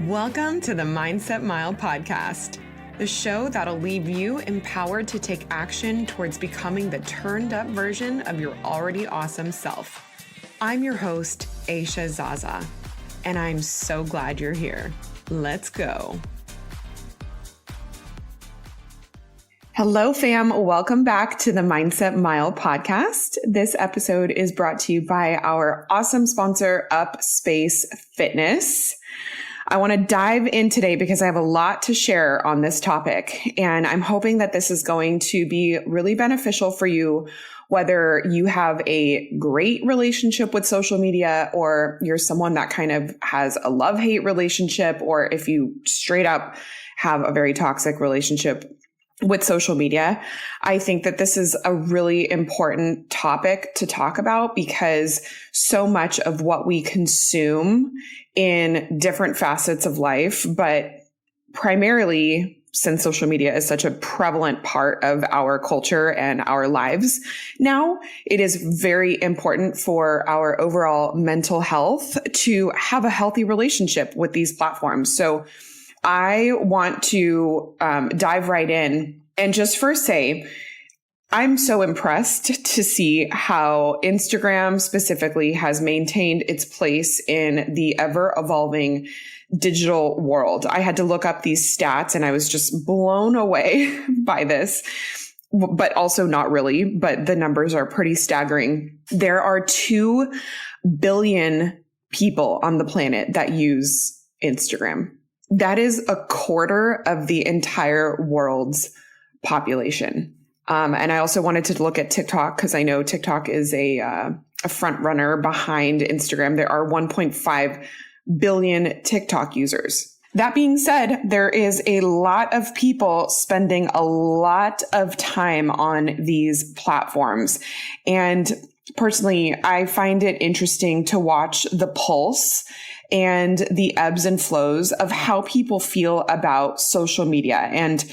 Welcome to the Mindset Mile podcast, the show that'll leave you empowered to take action towards becoming the turned up version of your already awesome self. I'm your host, Aisha Zaza, and I'm so glad you're here. Let's go. Hello, fam. Welcome back to the Mindset Mile podcast. This episode is brought to you by our awesome sponsor, Upspace Fitness. I want to dive in today because I have a lot to share on this topic, and I'm hoping that this is going to be really beneficial for you, whether you have a great relationship with social media or you're someone that kind of has a love-hate relationship, or if you straight up have a very toxic relationship with social media. I think that this is a really important topic to talk about because so much of what we consume in different facets of life, but primarily since social media is such a prevalent part of our culture and our lives now, it is very important for our overall mental health to have a healthy relationship with these platforms. So I want to dive right in and just first say, I'm so impressed to see how Instagram specifically has maintained its place in the ever-evolving digital world. I had to look up these stats and I was just blown away by this, but also not really, but the numbers are pretty staggering. There are 2 billion people on the planet that use Instagram. That is a quarter of the entire world's population. And I also wanted to look at TikTok because I know TikTok is a front runner behind Instagram. There are 1.5 billion TikTok users. That being said, there is a lot of people spending a lot of time on these platforms. And personally, I find it interesting to watch the pulse and the ebbs and flows of how people feel about social media. And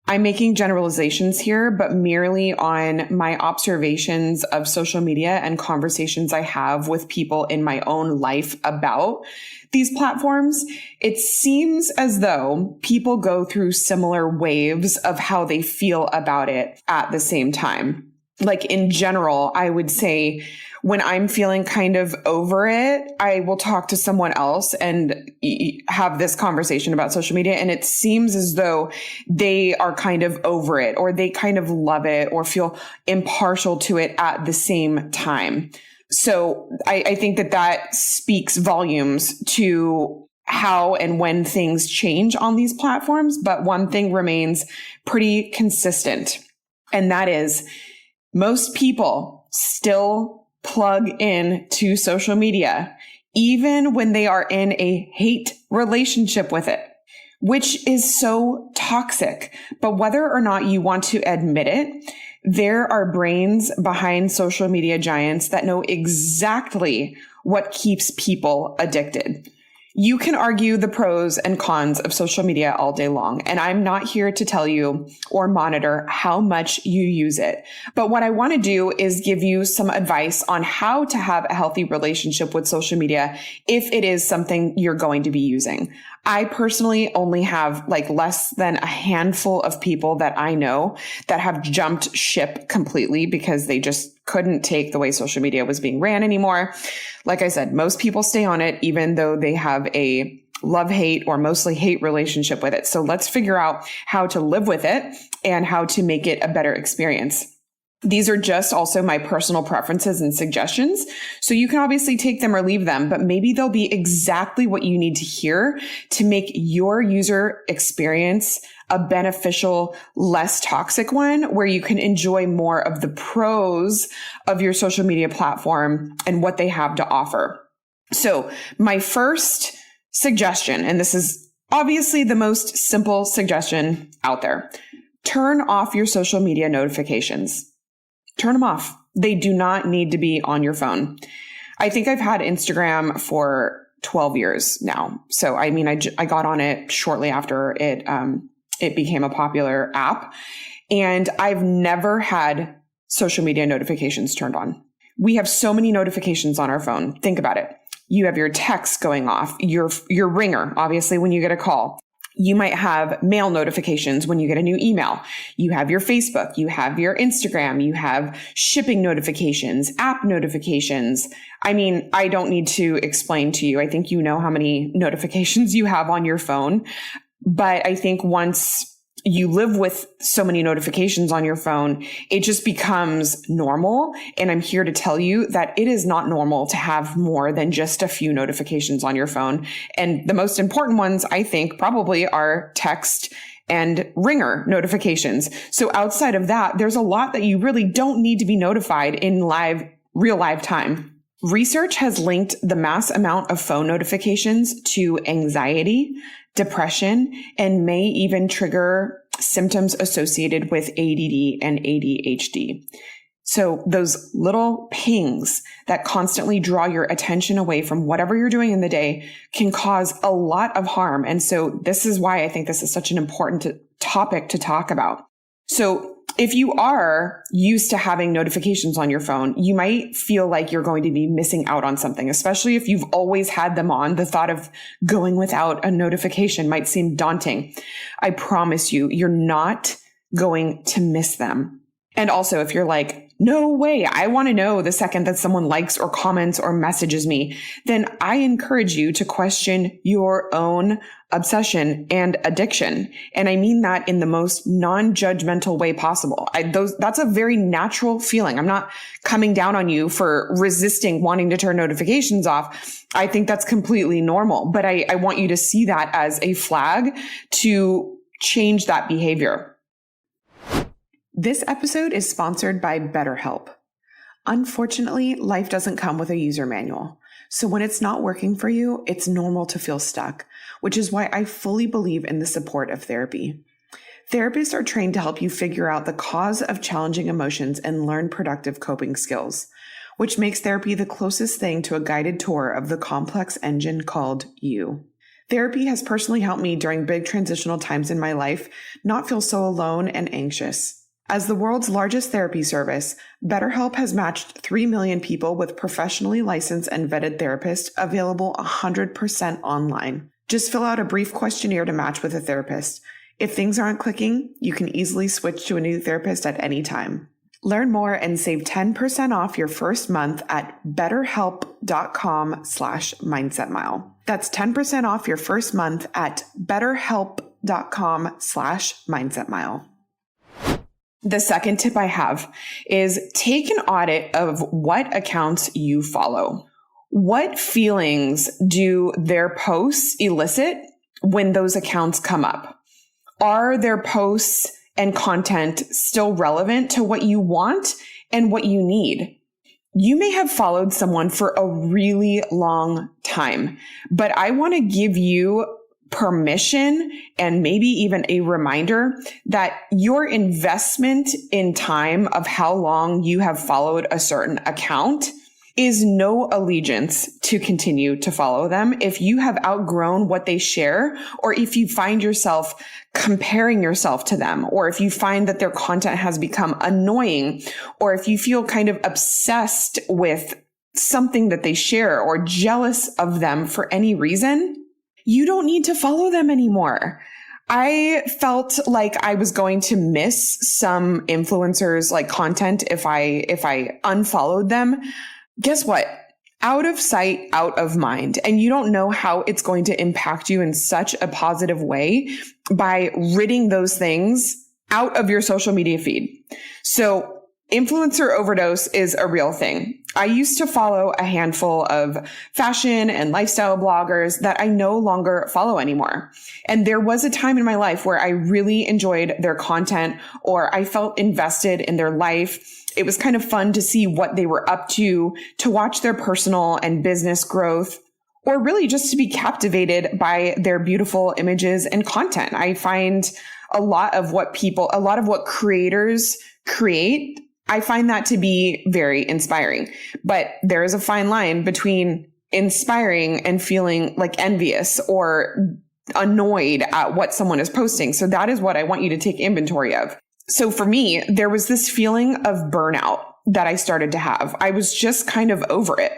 I'm making generalizations here, but merely on my observations of social media and conversations I have with people in my own life about these platforms. It seems as though people go through similar waves of how they feel about it at the same time. Like in general, I would say when I'm feeling kind of over it, I will talk to someone else and have this conversation about social media. And it seems as though they are kind of over it, or they kind of love it, or feel impartial to it at the same time. So I think that speaks volumes to how and when things change on these platforms. But one thing remains pretty consistent, and that is most people still plug in to social media, even when they are in a hate relationship with it, which is so toxic. But whether or not you want to admit it, there are brains behind social media giants that know exactly what keeps people addicted. You can argue the pros and cons of social media all day long, and I'm not here to tell you or monitor how much you use it. But what I want to do is give you some advice on how to have a healthy relationship with social media if it is something you're going to be using. I personally only have less than a handful of people that I know that have jumped ship completely because they just couldn't take the way social media was being ran anymore. Like I said, most people stay on it, even though they have a love-hate or mostly hate relationship with it. So let's figure out how to live with it and how to make it a better experience. These are just also my personal preferences and suggestions. So you can obviously take them or leave them, but maybe they'll be exactly what you need to hear to make your user experience a beneficial, less toxic one where you can enjoy more of the pros of your social media platform and what they have to offer. So my first suggestion, and this is obviously the most simple suggestion out there, turn off your social media notifications. Turn them off. They do not need to be on your phone. I think I've had Instagram for 12 years now. So, I mean, I got on it shortly after it became a popular app, and I've never had social media notifications turned on. We have so many notifications on our phone. Think about it. You have your text going off, your ringer, obviously, when you get a call. You might have mail notifications when you get a new email. You have your Facebook, you have your Instagram, you have shipping notifications, app notifications. I mean, I don't need to explain to you. I think you know how many notifications you have on your phone. But I think once you live with so many notifications on your phone, it just becomes normal. And I'm here to tell you that it is not normal to have more than just a few notifications on your phone. And the most important ones, I think, probably are text and ringer notifications. So outside of that, there's a lot that you really don't need to be notified in real live time. Research has linked the mass amount of phone notifications to anxiety, depression, and may even trigger symptoms associated with ADD and ADHD. So those little pings that constantly draw your attention away from whatever you're doing in the day can cause a lot of harm. And so this is why I think this is such an important topic to talk about. So if you are used to having notifications on your phone, you might feel like you're going to be missing out on something, especially if you've always had them on. The thought of going without a notification might seem daunting. I promise you, you're not going to miss them. And also, if you're like, no way, I want to know the second that someone likes or comments or messages me, then I encourage you to question your own obsession and addiction. And I mean that in the most non-judgmental way possible. That's a very natural feeling. I'm not coming down on you for resisting wanting to turn notifications off. I think that's completely normal, but I want you to see that as a flag to change that behavior. This episode is sponsored by BetterHelp. Unfortunately, life doesn't come with a user manual. So when it's not working for you, it's normal to feel stuck, which is why I fully believe in the support of therapy. Therapists are trained to help you figure out the cause of challenging emotions and learn productive coping skills, which makes therapy the closest thing to a guided tour of the complex engine called you. Therapy has personally helped me during big transitional times in my life not feel so alone and anxious. As the world's largest therapy service, BetterHelp has matched 3 million people with professionally licensed and vetted therapists available 100% online. Just fill out a brief questionnaire to match with a therapist. If things aren't clicking, you can easily switch to a new therapist at any time. Learn more and save 10% off your first month at betterhelp.com/mindsetmile. That's 10% off your first month at betterhelp.com/mindsetmile. The second tip I have is take an audit of what accounts you follow. What feelings do their posts elicit when those accounts come up? Are their posts and content still relevant to what you want and what you need? You may have followed someone for a really long time, but I want to give you permission and maybe even a reminder that your investment in time of how long you have followed a certain account is no allegiance to continue to follow them. If you have outgrown what they share, or if you find yourself comparing yourself to them, or if you find that their content has become annoying, or if you feel kind of obsessed with something that they share or jealous of them for any reason, you don't need to follow them anymore. I felt like I was going to miss some influencers like content if I unfollowed them. Guess what? Out of sight, out of mind. And you don't know how it's going to impact you in such a positive way by ridding those things out of your social media feed. So influencer overdose is a real thing. I used to follow a handful of fashion and lifestyle bloggers that I no longer follow anymore. And there was a time in my life where I really enjoyed their content, or I felt invested in their life. It was kind of fun to see what they were up to watch their personal and business growth, or really just to be captivated by their beautiful images and content. I find a lot of what creators create, I find that to be very inspiring. But there is a fine line between inspiring and feeling like envious or annoyed at what someone is posting. So that is what I want you to take inventory of. So for me, there was this feeling of burnout that I started to have. I was just kind of over it.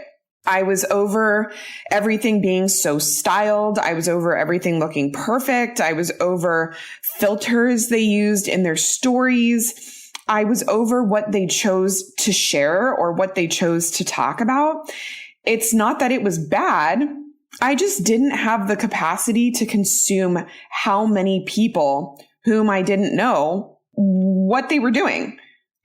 I was over everything being so styled. I was over everything looking perfect. I was over filters they used in their stories. I was over what they chose to share or what they chose to talk about. It's not that it was bad. I just didn't have the capacity to consume how many people whom I didn't know what they were doing.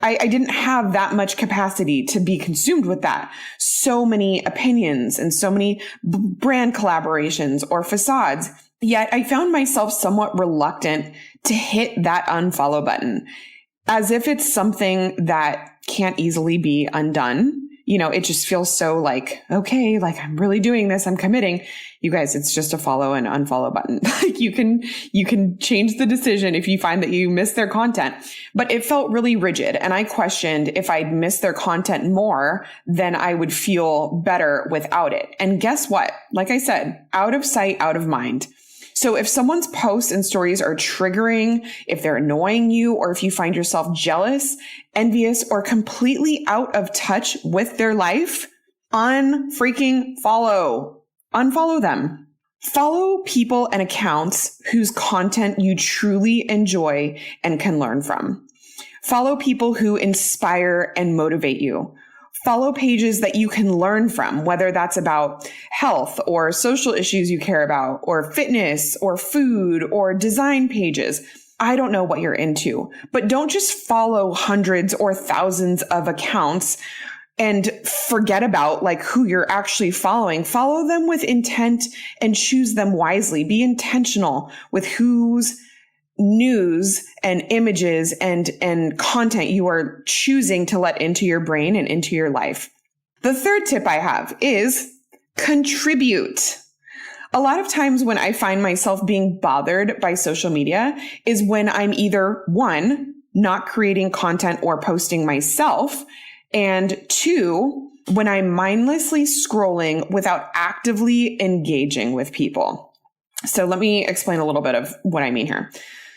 I didn't have that much capacity to be consumed with that. So many opinions and so many brand collaborations or facades. Yet I found myself somewhat reluctant to hit that unfollow button, as if it's something that can't easily be undone. It just feels so like, okay, like I'm really doing this. I'm committing. You guys, it's just a follow and unfollow button. Like you can change the decision if you find that you miss their content, but it felt really rigid. And I questioned if I'd miss their content more, then I would feel better without it. And guess what? Like I said, out of sight, out of mind. So if someone's posts and stories are triggering, if they're annoying you, or if you find yourself jealous, envious, or completely out of touch with their life, unfreaking follow. Unfollow them. Follow people and accounts whose content you truly enjoy and can learn from. Follow people who inspire and motivate you. Follow pages that you can learn from, whether that's about health or social issues you care about, or fitness or food or design pages. I don't know what you're into, but don't just follow hundreds or thousands of accounts and forget about like who you're actually following. Follow them with intent and choose them wisely. Be intentional with whose news and images and content you are choosing to let into your brain and into your life. The third tip I have is contribute. A lot of times when I find myself being bothered by social media is when I'm either one, not creating content or posting myself, and two, when I'm mindlessly scrolling without actively engaging with people. So let me explain a little bit of what I mean here.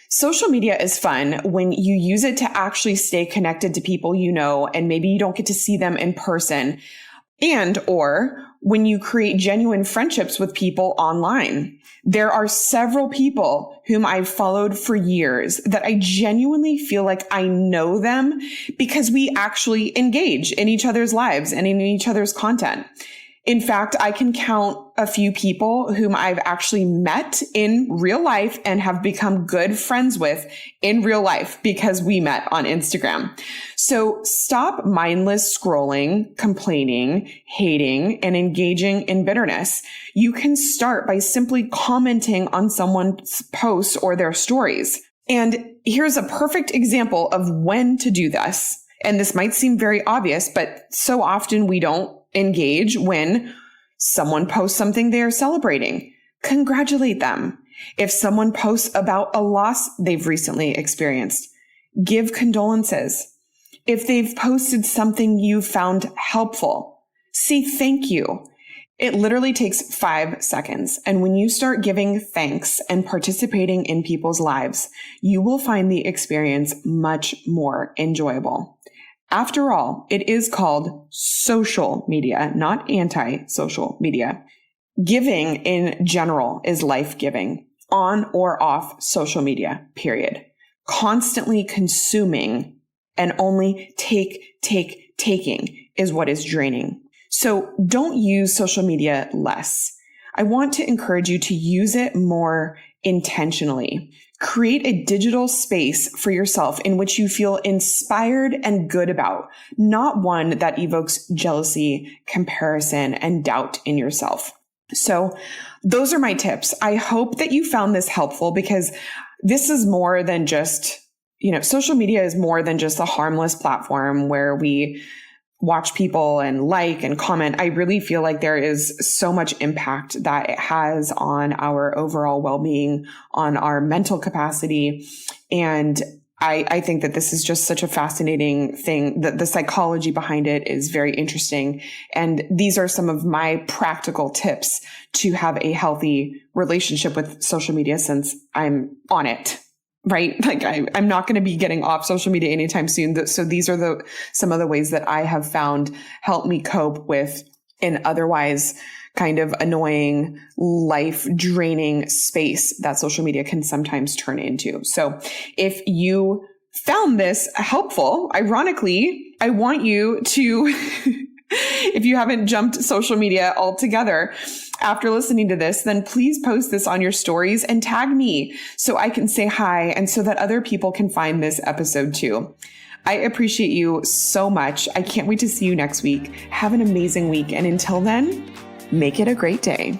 Social media is fun when you use it to actually stay connected to people you know, and maybe you don't get to see them in person, and or when you create genuine friendships with people online. There are several people whom I've followed for years that I genuinely feel like I know them because we actually engage in each other's lives and in each other's content. In fact, I can count a few people whom I've actually met in real life and have become good friends with in real life because we met on Instagram. So stop mindless scrolling, complaining, hating, and engaging in bitterness. You can start by simply commenting on someone's posts or their stories. And here's a perfect example of when to do this. And this might seem very obvious, but so often we don't engage when someone posts something they are celebrating. Congratulate them. If someone posts about a loss they've recently experienced, give condolences. If they've posted something you found helpful, say thank you. It literally takes 5 seconds. And when you start giving thanks and participating in people's lives, you will find the experience much more enjoyable. After all, it is called social media, not anti-social media. Giving in general is life-giving, on or off social media, period. Constantly consuming and only taking is what is draining. So don't use social media less. I want to encourage you to use it more intentionally. Create a digital space for yourself in which you feel inspired and good about, not one that evokes jealousy, comparison, and doubt in yourself. So those are my tips. I hope that you found this helpful because this is more than just, social media is more than just a harmless platform where we watch people and like and comment. I really feel like there is so much impact that it has on our overall well-being, on our mental capacity. And I think that this is just such a fascinating thing. The psychology behind it is very interesting. And these are some of my practical tips to have a healthy relationship with social media since I'm on it. Right? Like I'm not going to be getting off social media anytime soon. So these are some of the ways that I have found help me cope with an otherwise kind of annoying, life draining space that social media can sometimes turn into. So if you found this helpful, ironically, I want you to, if you haven't jumped social media altogether after listening to this, then please post this on your stories and tag me so I can say hi and so that other people can find this episode too. I appreciate you so much. I can't wait to see you next week. Have an amazing week. And until then, make it a great day.